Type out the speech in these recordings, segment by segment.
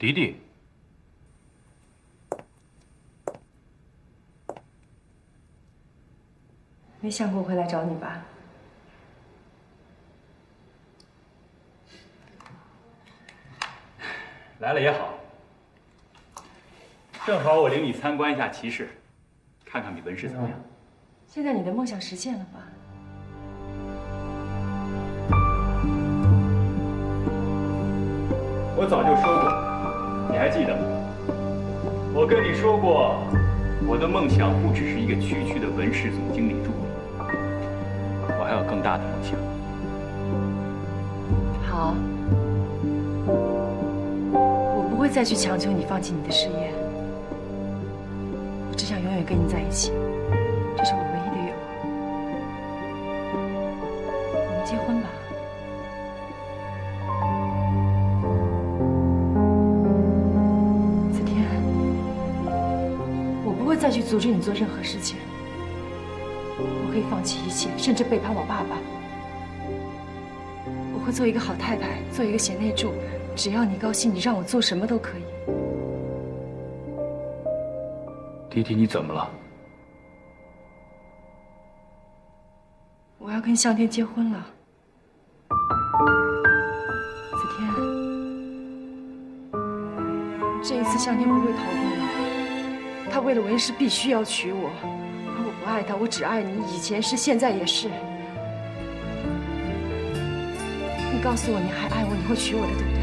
迪迪，没想过我会来找你吧？来了也好，正好我领你参观一下骑士，看看比文氏怎么样。现在你的梦想实现了吧？我早就说过，你还记得吗？我跟你说过，我的梦想不只是一个区区的文氏总经理助理，我还有更大的梦想。好，我不会再去强求你放弃你的事业，我只想永远跟你在一起，这是我唯一的愿望。我们结婚吧。子天，我不会再去阻止你做任何事情，我可以放弃一切，甚至背叛我爸爸。我会做一个好太太，做一个贤内助，只要你高兴，你让我做什么都可以。迪迪，你怎么了？我要跟向天结婚了，子天，这一次向天不会逃婚了。他为了文氏必须要娶我，而我不爱他，我只爱你，以前是，现在也是。你告诉我你还爱我，你会娶我的，对不对？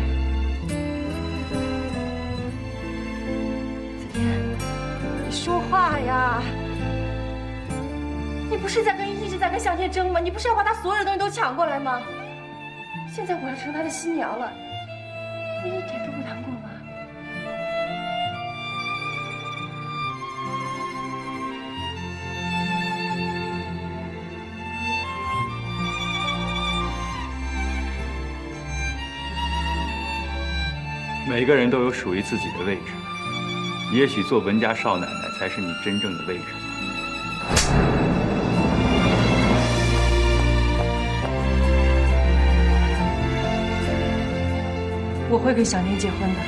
子天，你说话呀！你不是一直在跟向天争吗？你不是要把他所有的东西都抢过来吗？现在我要成他的新娘了，你一点都不难过吗？每个人都有属于自己的位置，也许做文家少奶奶才是你真正的位置。我会跟向天结婚的，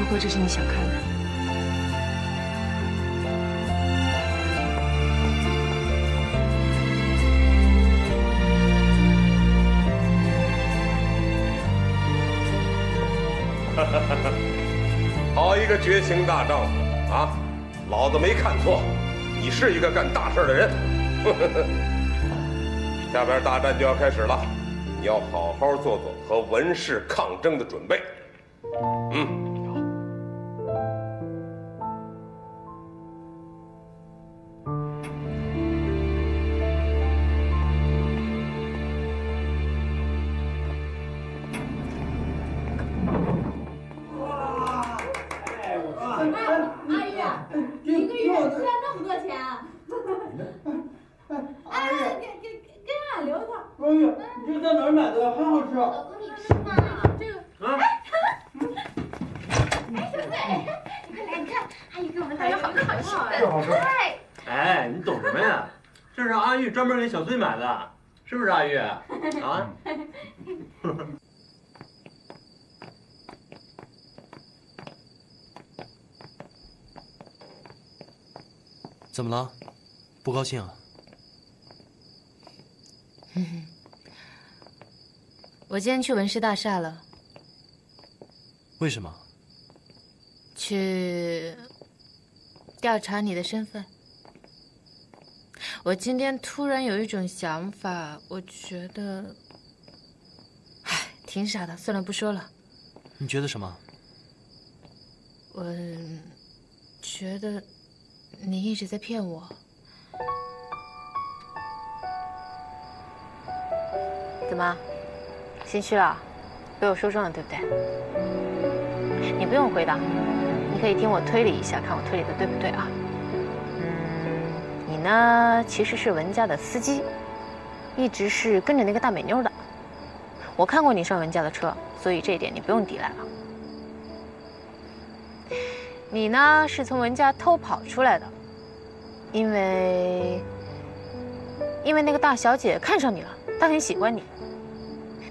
如果这是你想看的。好一个绝情大丈夫啊！老子没看错，你是一个干大事的人。下边大战就要开始了，你要好好做做和文氏抗争的准备。阿姨，一个月赚那么多钱？哎，给俺留一块。哎呀，你这在哪儿买的？很好吃。老公，你吃嘛？这个啊。哎，小翠，你快来，你看，阿姨给我们带了好多好吃的。这好吃。哎，你懂什么呀？这是阿玉专门给小翠买的，是不是阿玉？啊？怎么了？不高兴啊？我今天去文氏大厦了。为什么？去调查你的身份。我今天突然有一种想法，我觉得，唉，挺傻的，算了，不说了。你觉得什么？我觉得你一直在骗我。怎么，心虚了？被我说中了，对不对？你不用回答，你可以听我推理一下，看我推理的对不对啊？你呢，其实是文家的司机，一直是跟着那个大美妞的。我看过你上文家的车，所以这一点你不用抵赖了。你呢，是从文家偷跑出来的，因为那个大小姐看上你了，她很喜欢你。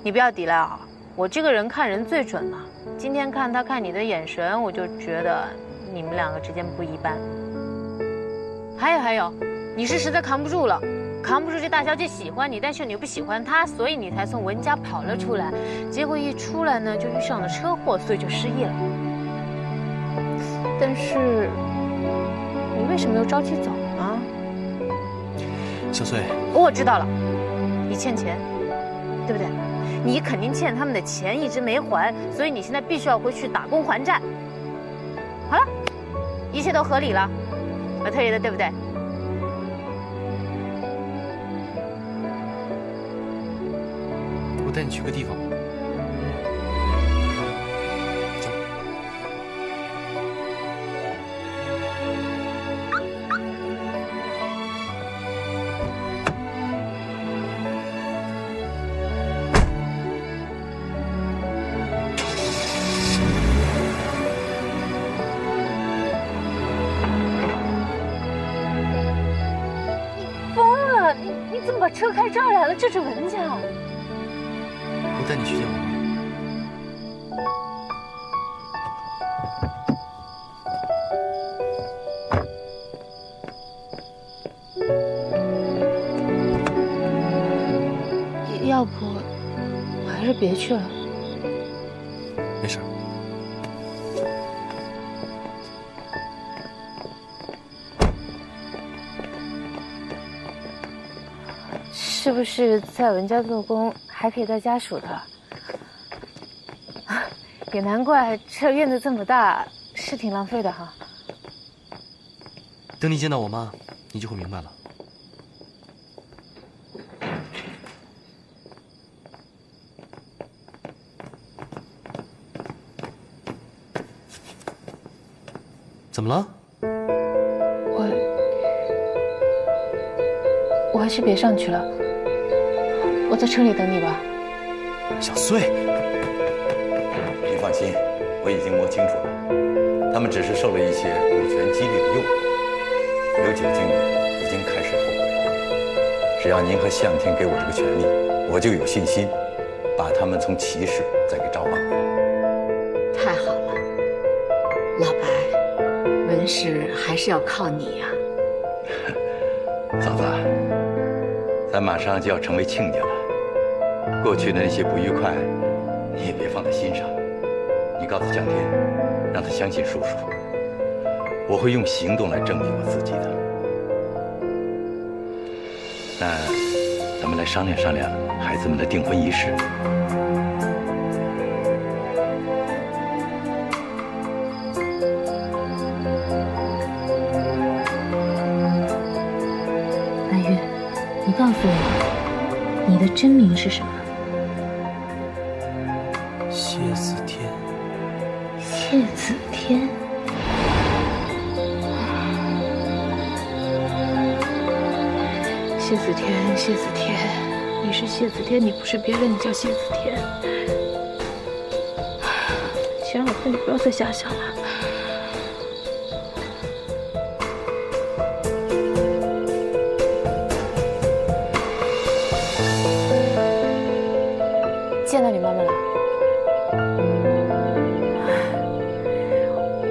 你不要抵赖啊，我这个人看人最准了。今天看他看你的眼神，我就觉得你们两个之间不一般。还有，你是实在扛不住了，扛不住这大小姐喜欢你，但是你又不喜欢她，所以你才从文家跑了出来。结果一出来呢，就遇上了车祸，所以就失忆了。但是你为什么又着急走呢？小穗，我知道了，你欠钱，对不对？你肯定欠他们的钱，一直没还，所以你现在必须要回去打工还债。好了，一切都合理了，我推理的对不对？我带你去个地方。走。你怎么把车开这儿来了？这是文家。我带你去见我妈。要不还是别去了。没事。是不是在文家做工还可以带家属的？也难怪这院子这么大，是挺浪费的哈。等你见到我妈，你就会明白了。怎么了？我还是别上去了，我在车里等你吧。小穗，您放心，我已经摸清楚了，他们只是受了一些股权激励的诱惑，刘姐经理已经开始后悔了。只要您和向天给我这个权利，我就有信心把他们从歧视再给召唤回来。太好了，老白，文氏还是要靠你呀。嫂子，咱马上就要成为亲家了，过去的那些不愉快，你也别放在心上。你告诉向天，让他相信叔叔，我会用行动来证明我自己的。那咱们来商量商量孩子们的订婚仪式。白玉，你告诉我，你的真名是什么？谢子天。谢子天。谢子天，谢子天，你是谢子天，你不是别人，你叫谢子天。行，老婆，你不要再瞎想了。见到你妈妈了。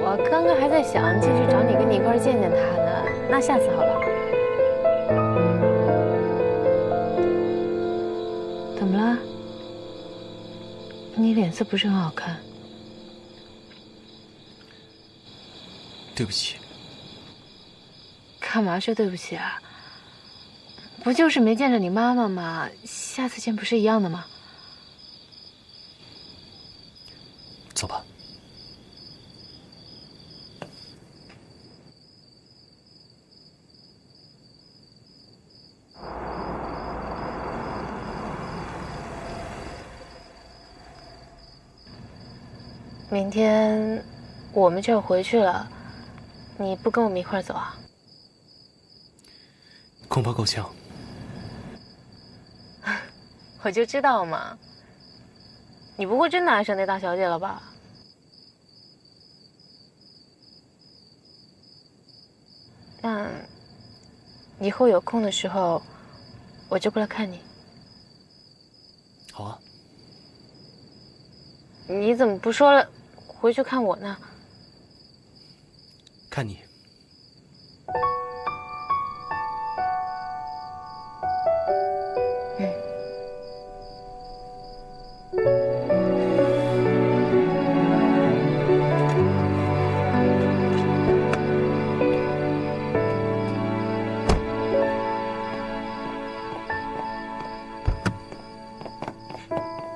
我刚刚还在想进去找你，跟你一块儿见见她呢。那下次好了。怎么了？你脸色不是很好看。对不起。干嘛说对不起啊？不就是没见着你妈妈吗？下次见不是一样的吗？走吧。明天我们就要回去了，你不跟我们一块儿走啊？恐怕够呛。我就知道嘛。你不会真的爱上那大小姐了吧？那以后有空的时候，我就过来看你。好啊。你怎么不说了，回去看我呢？看你。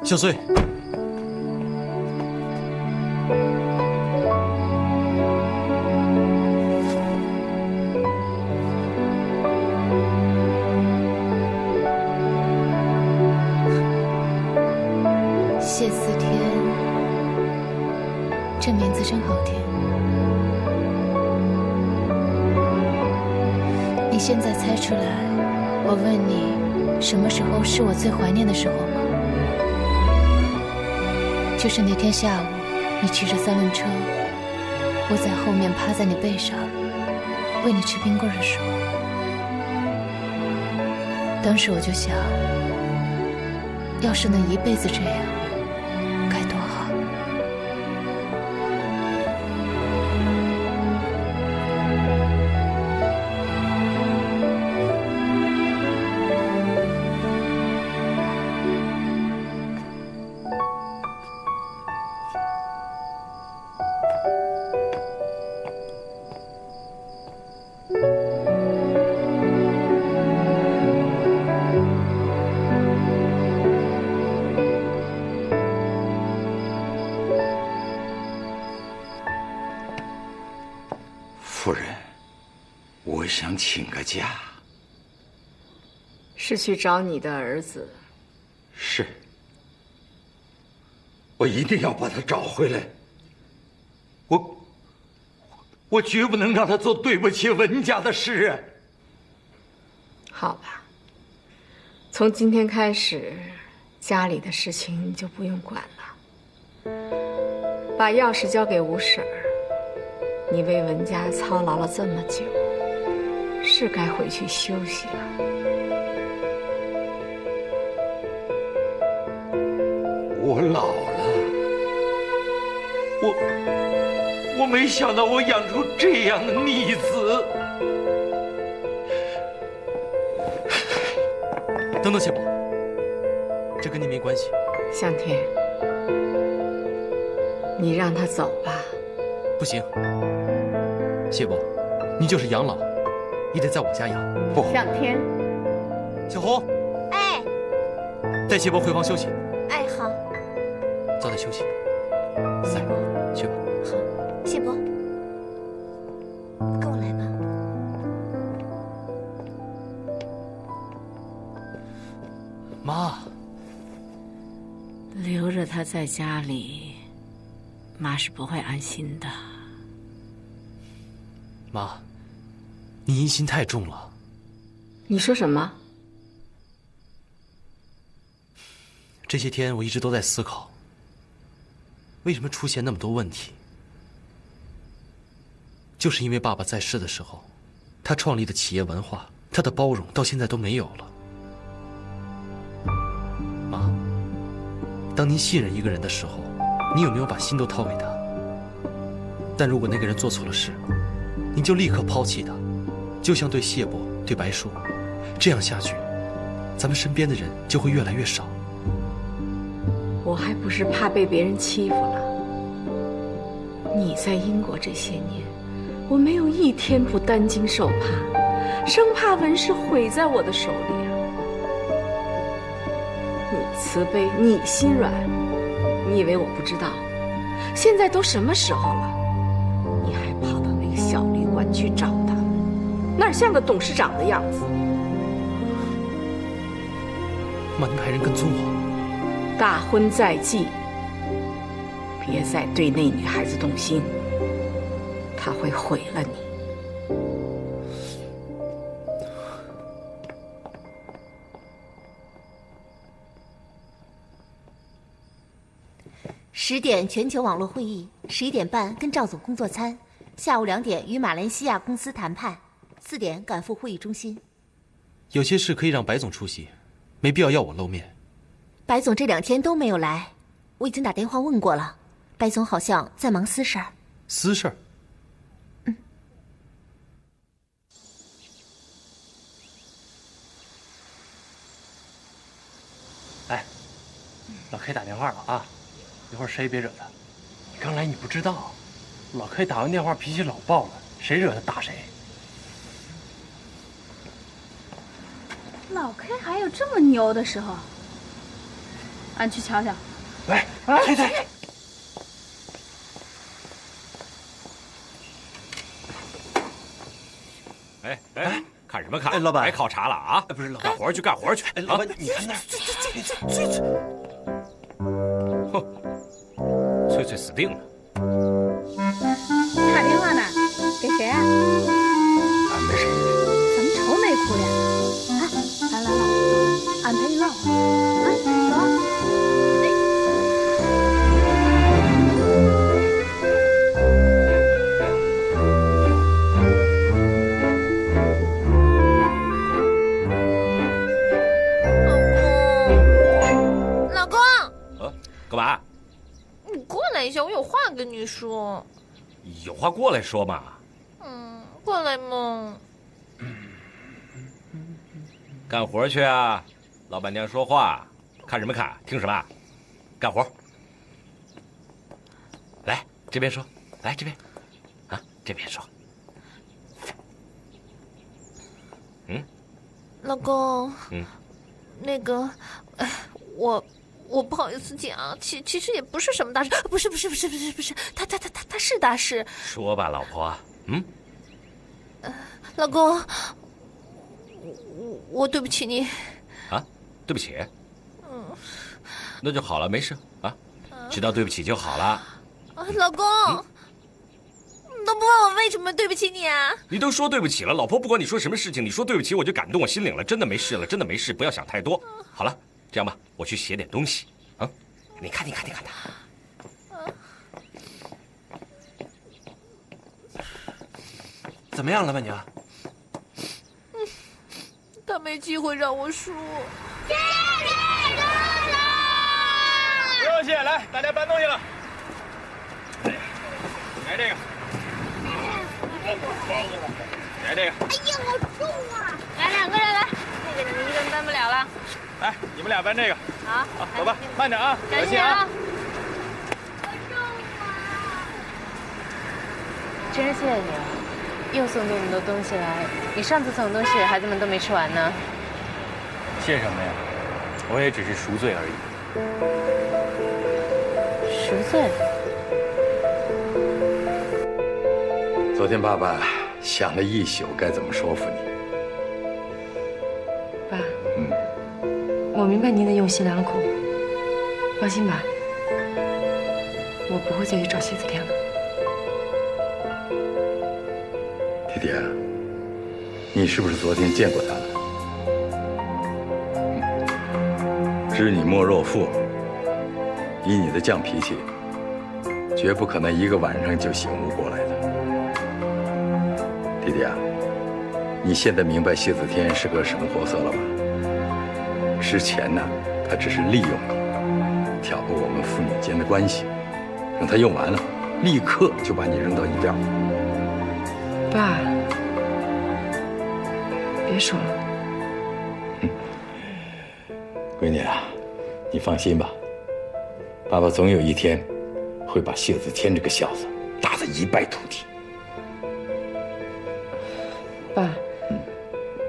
小穗，谢思天，这名字真好听。你现在猜出来，我问你，什么时候是我最怀念的时候吗？就是那天下午，你骑着三轮车，我在后面趴在你背上，喂你吃冰棍的时候。当时我就想，要是能一辈子这样，该多好。夫人，我想请个假。是去找你的儿子？是，我一定要把他找回来。我绝不能让他做对不起文家的事啊！好吧，从今天开始，家里的事情你就不用管了。把钥匙交给吴婶儿。你为文家操劳了这么久，是该回去休息了。我老了，我没想到我养出这样的逆子。等等，谢宝，这跟你没关系。向天，你让他走吧。不行，谢宝，你就是养老，你得在我家养。不，向天，小红，哎，带谢宝回房休息。哎，好。早点休息。来，去吧。好，谢伯，跟我来吧。妈，留着他在家里，妈是不会安心的。妈，你阴心太重了。你说什么？这些天我一直都在思考，为什么出现那么多问题？就是因为爸爸在世的时候，他创立的企业文化，他的包容到现在都没有了。妈，当您信任一个人的时候，你有没有把心都掏给他？但如果那个人做错了事，您就立刻抛弃他，就像对谢伯、对白叔，这样下去，咱们身边的人就会越来越少。我还不是怕被别人欺负了。你在英国这些年，我没有一天不担惊受怕，生怕文氏毁在我的手里啊。你慈悲，你心软，你以为我不知道？现在都什么时候了，你还跑到那个小旅馆去找他，那儿像个董事长的样子。妈，您派人跟踪我？大婚在即，别再对那女孩子动心，她会毁了你。10点全球网络会议，11点半跟赵总工作餐，下午2点与马来西亚公司谈判，4点赶赴会议中心。有些事可以让白总出席，没必要要我露面。白总这2天都没有来，我已经打电话问过了，白总好像在忙私事儿。私事儿？哎，老 K 打电话了啊，一会儿谁也别惹他。你刚来你不知道，老 K 打完电话脾气老爆了，谁惹他打谁。老 K 还有这么牛的时候？俺去瞧瞧。喂，退退。哎，看什么看？哎，老板，白考察了啊？不是，老板，干活去，干活去。哎，老板，你看那儿，哼，翠翠死定了。你打电话呢？给谁啊？俺没谁。怎么愁眉苦脸？来，俺陪你唠会儿。走啊。干嘛？你过来一下，我有话跟你说。有话过来说嘛。过来嘛。干活去啊！老板娘说话，看什么看？听什么？干活。来这边说，来这边，啊，这边说。老公。那个，我不好意思讲，其实也不是什么大事，不是，他是大事。说吧，老婆。老公，我对不起你。啊，对不起。那就好了，没事啊，知道对不起就好了。老公，你都不问我为什么对不起你啊？你都说对不起了，老婆，不管你说什么事情，你说对不起我就感动我心领了，真的没事了，真的没事，不要想太多。好了。这样吧，我去写点东西，啊，你看他，怎么样，老板娘？他没机会让我输。不用谢，来，大家搬东西了。来这个，来这个。哎呀，好重啊！来2个人来，那个你们一个人搬不了了。来，你们俩搬这个。好，走吧，慢点啊，小心啊！真是谢谢你啊，又送这么多东西来。你上次送的东西，孩子们都没吃完呢。谢什么呀？我也只是赎罪而已。赎罪？昨天爸爸想了一宿，该怎么说服你。爸，我明白您的用心良苦，放心吧，我不会再去找谢子天了。弟弟啊，你是不是昨天见过他了？知你莫若父，以你的犟脾气，绝不可能一个晚上就醒悟过来的。弟弟啊，你现在明白谢子天是个什么货色了吧？之前呢，他只是利用你，挑拨我们父女间的关系，等他用完了，立刻就把你扔到一边。爸，别说了。闺女啊，你放心吧，爸爸总有一天会把谢子天这个小子打得一败涂地。爸，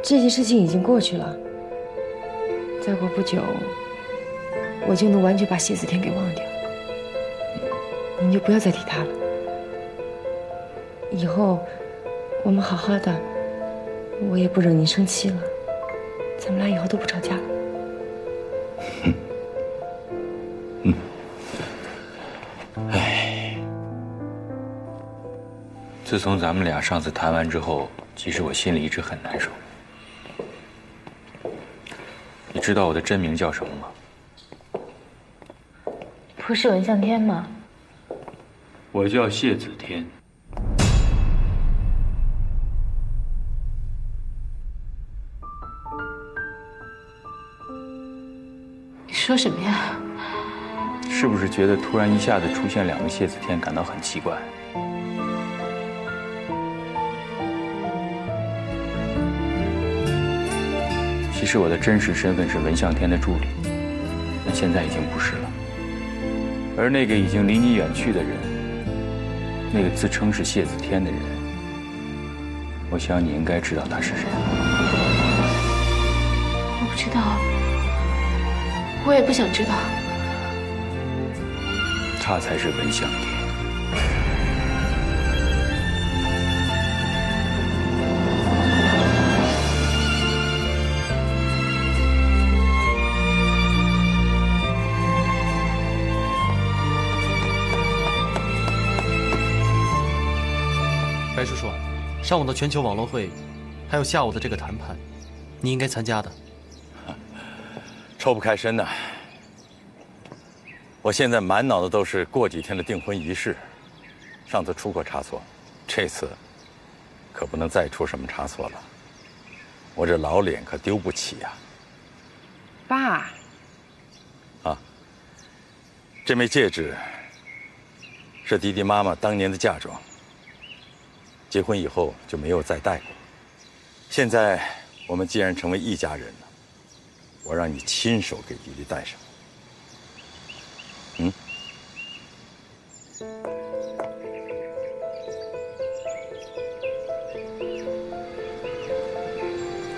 这件事情已经过去了，再过不久，我就能完全把谢子天给忘掉。您就不要再提他了。以后我们好好的，我也不惹您生气了，咱们俩以后都不吵架了。自从咱们俩上次谈完之后，其实我心里一直很难受。你知道我的真名叫什么吗？不是文向天吗？我叫谢子天。你说什么呀？是不是觉得突然一下子出现2个谢子天感到很奇怪？其实我的真实身份是文相天的助理，但现在已经不是了。而那个已经离你远去的人，那个自称是谢子天的人，我想你应该知道他是谁。我不知道，我也不想知道。他才是文相天。白叔叔，上午的全球网络会，还有下午的这个谈判，你应该参加的。抽不开身呐。我现在满脑子都是过几天的订婚仪式，上次出过差错，这次可不能再出什么差错了。我这老脸可丢不起呀。爸。啊，这枚戒指是迪迪妈妈当年的嫁妆，结婚以后就没有再戴过。现在我们既然成为一家人了，我让你亲手给迪迪戴上。嗯。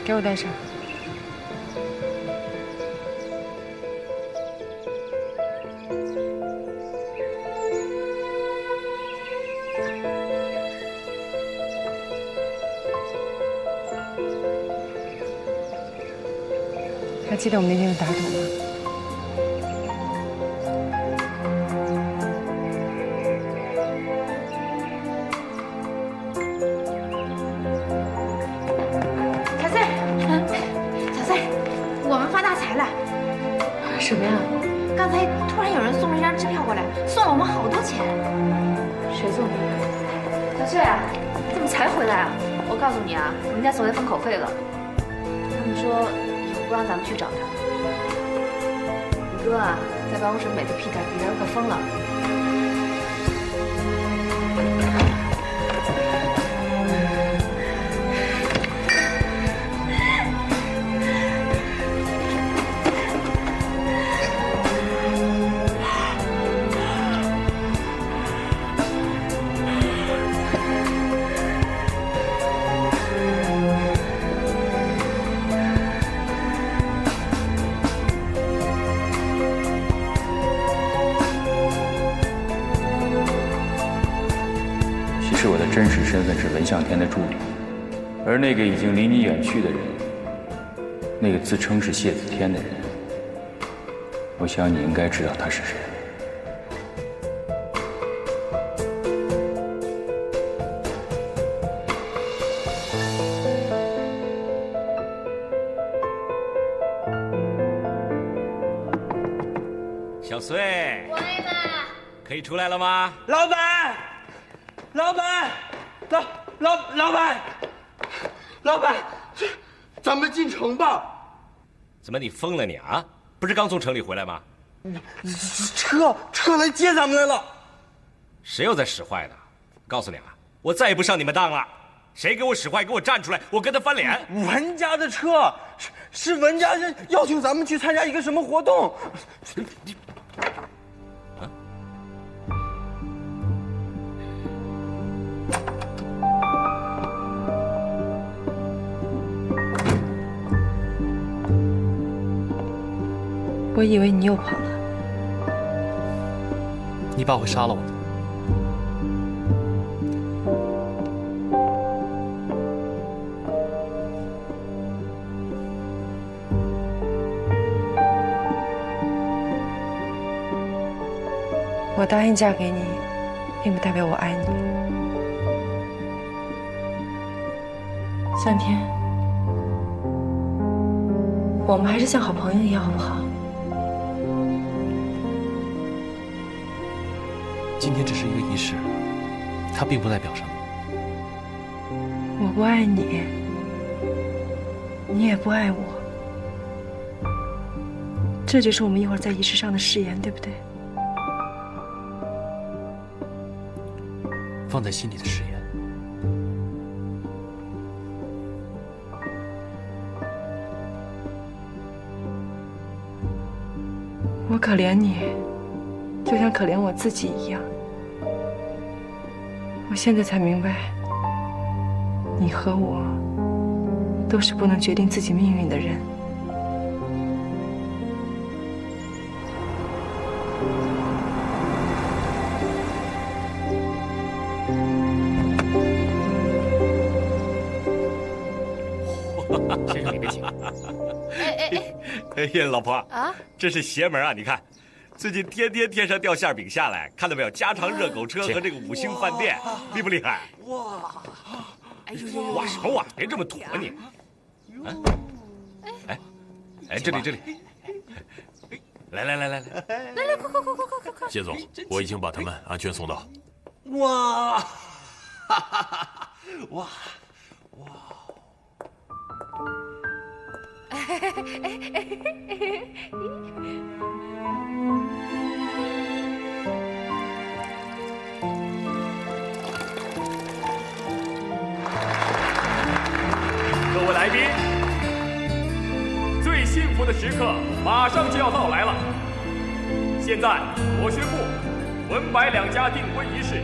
给我戴上。还记得我们那天的打赌吗？小翠，小翠，我们发大财了！什么呀？刚才突然有人送了一张支票过来，送了我们好多钱。谁送的？小翠啊，你怎么才回来啊？我告诉你啊，我们家小薇封口费了。他们说以后不让咱们去找他。你哥啊，在办公室美的屁颠屁颠，快疯了。其实我的真实身份是文相天的助理，而那个已经离你远去的人，那个自称是谢子天的人，我想你应该知道他是谁。小穗，可以出来了吗？老板，老板，老板，咱们进城吧。怎么你疯了你啊？不是刚从城里回来吗？车来接咱们来了。谁又在使坏呢？告诉你啊，我再也不上你们当了。谁给我使坏，给我站出来，我跟他翻脸。文家的车，是文家邀请咱们去参加一个什么活动。我以为你又跑了。你爸会杀了我的。我答应嫁给你，并不代表我爱你。向天，我们还是像好朋友一样，好不好？今天只是一个仪式，它并不代表什么。我不爱你，你也不爱我，这就是我们一会儿在仪式上的誓言，对不对？放在心里的誓言。我可怜你，就像可怜我自己一样。我现在才明白，你和我都是不能决定自己命运的人。先生，里面请。哎呀，老婆啊，这是邪门啊！你看，最近天天天上掉馅饼下来，看到没有？家常热狗车和这个5星饭店，厉不厉害？哇！哎呦，哇什么哇？别这么土啊你！哎，这里，来，快！谢总，我已经把他们安全送到。哇，哈哈，哇！各位来宾，最幸福的时刻马上就要到来了。现在我宣布，文白两家订婚仪式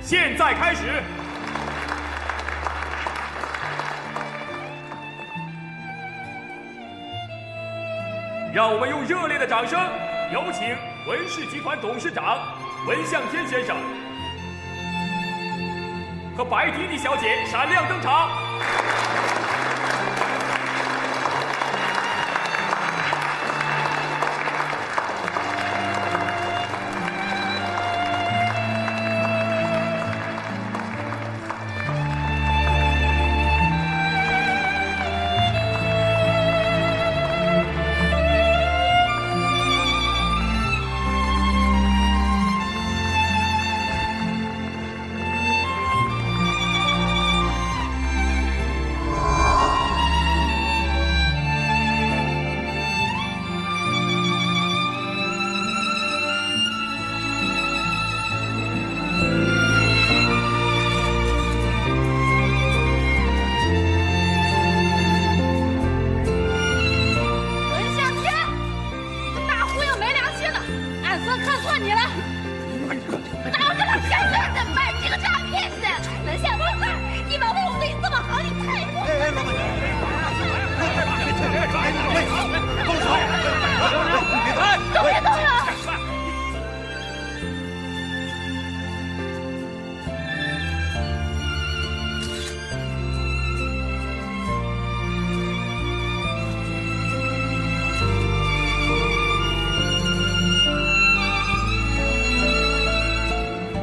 现在开始。让我们用热烈的掌声，有请文氏集团董事长文向天先生和白迪迪小姐闪亮登场。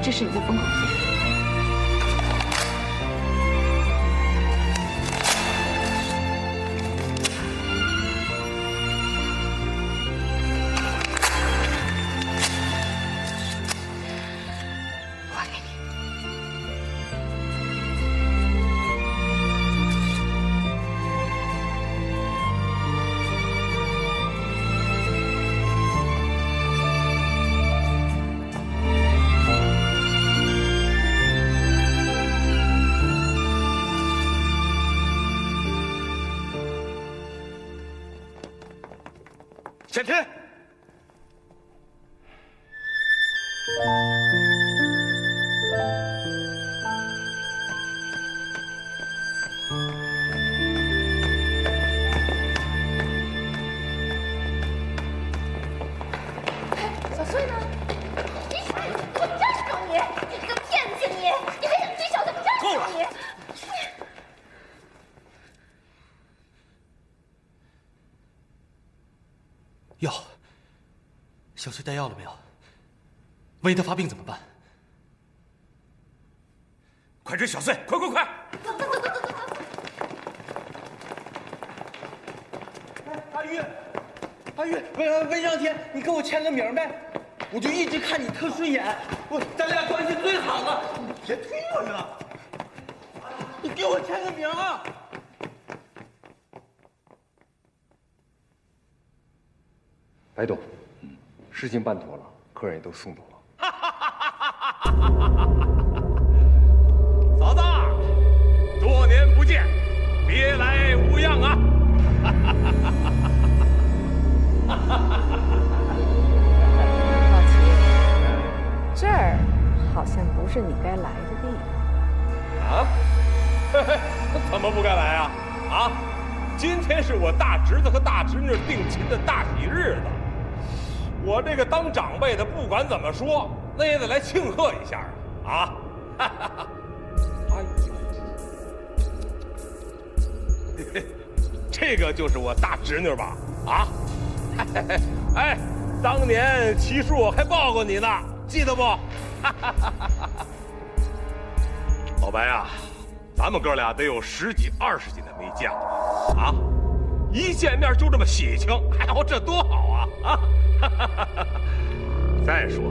这是你的封口费。还给你。向天，小翠呢？我站住你！你个骗子你！你还想追小翠？站住你！药，小翠带药了没有？万一她发病怎么办？快追小翠！快！阿玉，文向天，你给我签个名呗！我就一直看你特顺眼，咱俩关系最好了，你别推我了，你给我签个名啊！白董，事情办妥了，客人也都送走了。不该来啊！啊，今天是我大侄子和大侄女定亲的大喜日子，我这个当长辈的，不管怎么说，那也得来庆贺一下啊！哎呦，这个就是我大侄女吧？啊，哎，当年齐叔还抱过你呢，记得不？老白啊，咱们哥俩得有10几20斤的没见了啊！一见面就这么喜庆，哎呦，这多好啊！啊！再说，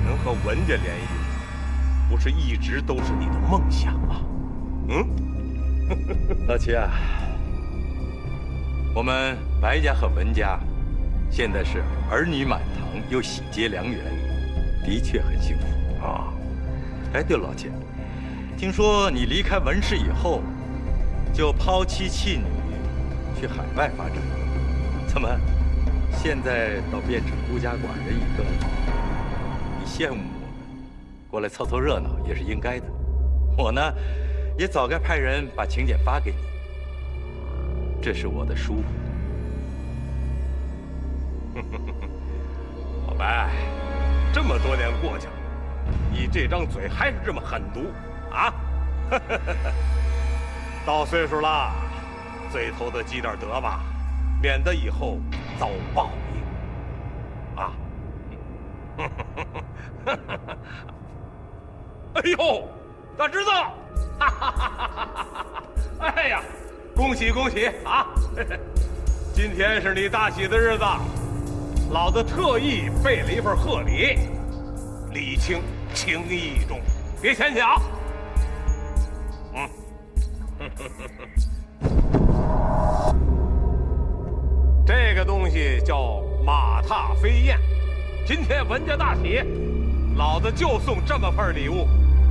能和文家联姻，不是一直都是你的梦想吗？老齐啊，我们白家和文家现在是儿女满堂，又喜结良缘，的确很幸福啊。哎，对了，老齐，听说你离开文氏以后，就抛妻弃女，去海外发展，怎么现在倒变成孤家寡人一个了？你羡慕我，过来凑凑热闹也是应该的。我呢，也早该派人把请柬发给你。这是我的书。老白，这么多年过去了，你这张嘴还是这么狠毒啊！到岁数了，嘴头子积点德吧，免得以后遭报应啊！哎呦，大侄子！哎呀，恭喜恭喜啊！今天是你大喜的日子，老子特意备了一份贺礼，礼轻情意重，别嫌弃啊！这个东西叫马踏飞燕，今天文家大喜，老子就送这么份礼物，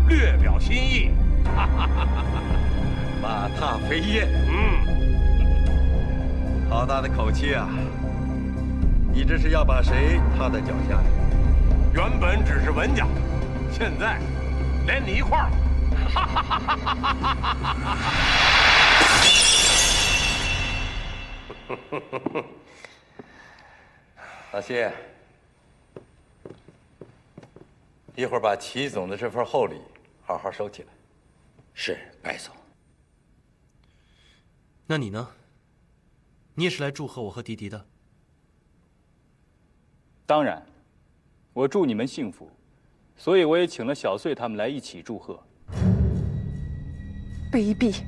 略表心意。马踏飞燕，好大的口气啊！你这是要把谁踏在脚下？原本只是文家，现在连你一块儿了。老谢，一会儿把齐总的这份厚礼好好收起来。是，白总。那你呢？你也是来祝贺我和迪迪的？当然，我祝你们幸福，所以我也请了小穗他们来一起祝贺。卑鄙！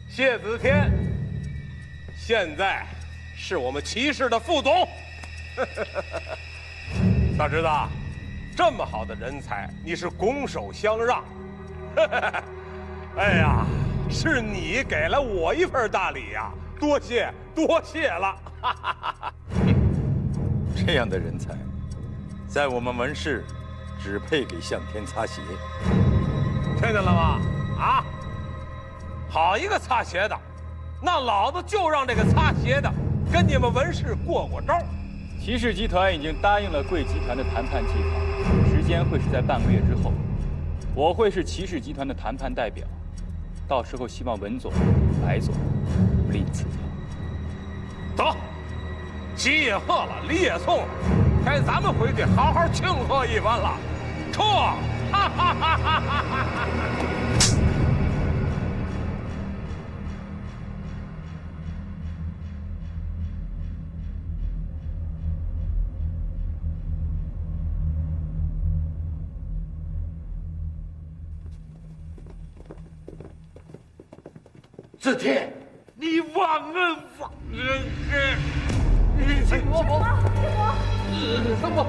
谢子天，现在是我们齐氏的副总。大侄子，这么好的人才，你是拱手相让。哎呀，是你给了我一份大礼呀，多谢多谢了。这样的人才，在我们文氏只配给向天擦鞋。听见了吗？啊，好一个擦鞋的，那老子就让这个擦鞋的跟你们文氏过过招。齐氏集团已经答应了贵集团的谈判计划，时间会是在半个月之后。我会是齐氏集团的谈判代表，到时候希望文总、白总不吝赐教。走，喜也贺了，礼也送了，该咱们回去好好庆贺一番了。撤！哈哈哈哈哈哈！子天，你忘恩负义！什么？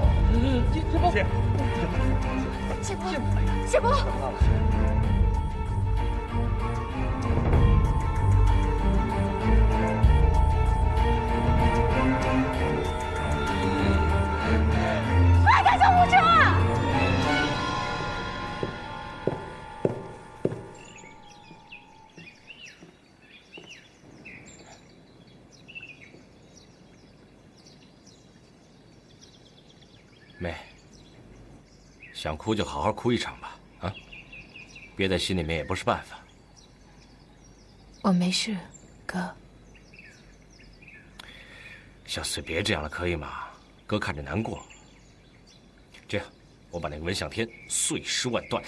谢伯，快开救护车！妹，想哭就好好哭一场吧，啊！憋在心里面也不是办法。我没事，哥。小穗，别这样了，可以吗？哥看着难过。这样，我把那个文向天碎尸万段，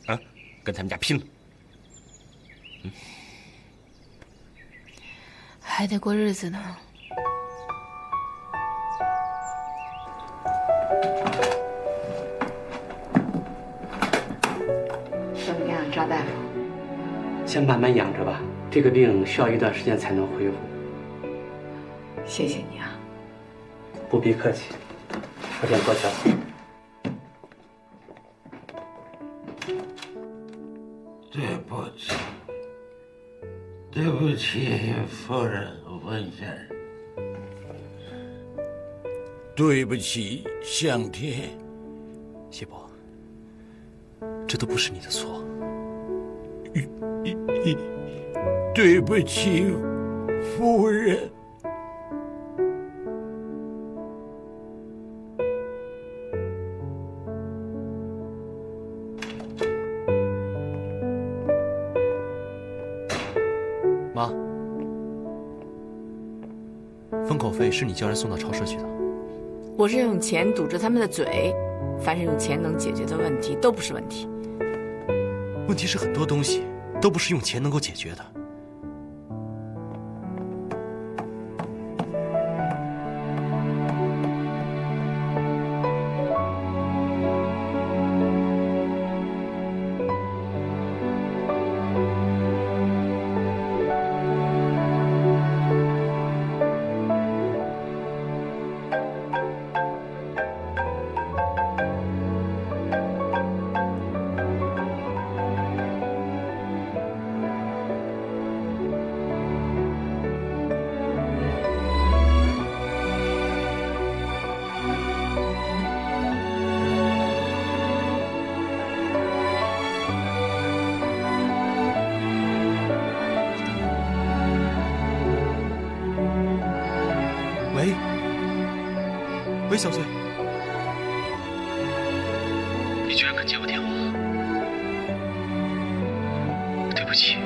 啊，跟他们家拼了。还得过日子呢。怎么样，赵大夫？先慢慢养着吧，这个病需要一段时间才能恢复。谢谢你啊。不必客气，我先过去了。对不起，对不起，夫人，文先生。对不起，向天。谢伯，这都不是你的错。对不起，夫人。妈，封口费是你叫人送到超市去的。我是用钱堵着他们的嘴，凡是用钱能解决的问题都不是问题。问题是很多东西都不是用钱能够解决的。喂，小穗，你居然敢接我电话？对不起。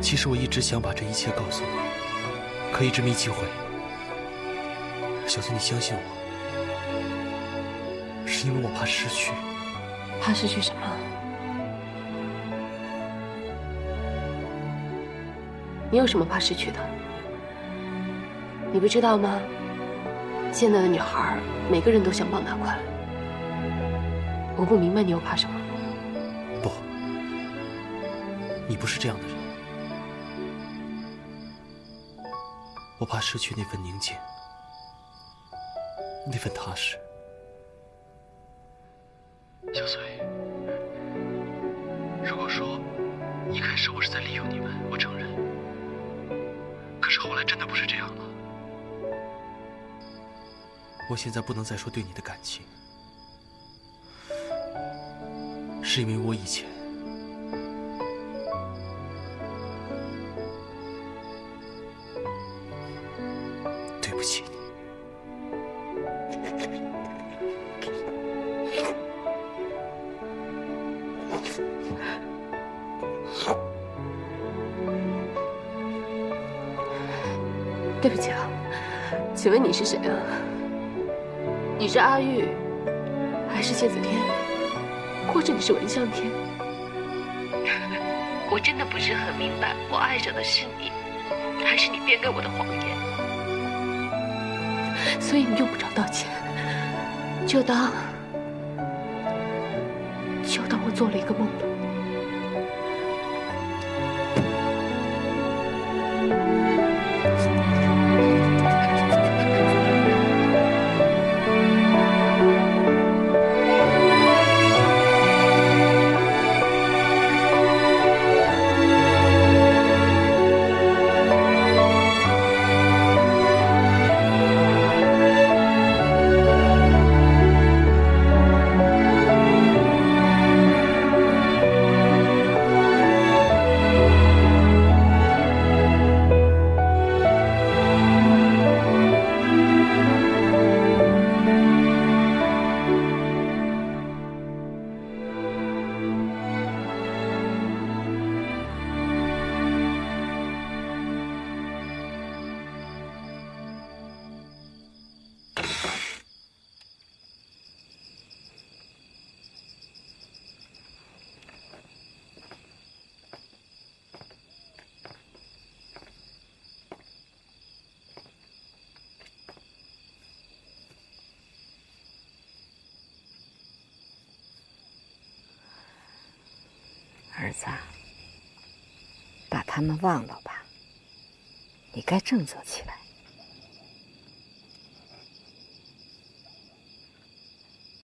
其实我一直想把这一切告诉你，可一直没机会。小穗，你相信我，是因为我怕失去。怕失去什么？你有什么怕失去的？你不知道吗？现在的女孩每个人都想傍大款。我不明白你又怕什么。不，你不是这样的人。我怕失去那份宁静，那份踏实。小穗，如果说一开始我是在利用你们，我承认。可是后来真的不是这样了。我现在不能再说对你的感情，是因为我以前对不起你。对不起啊，请问你是谁啊？你是阿玉，还是谢子天，或者你是文向天？我真的不是很明白，我爱上的是你，还是你编给我的谎言？所以你用不着道歉，就当我做了一个梦吧。儿子，把他们忘了吧，你该振作起来。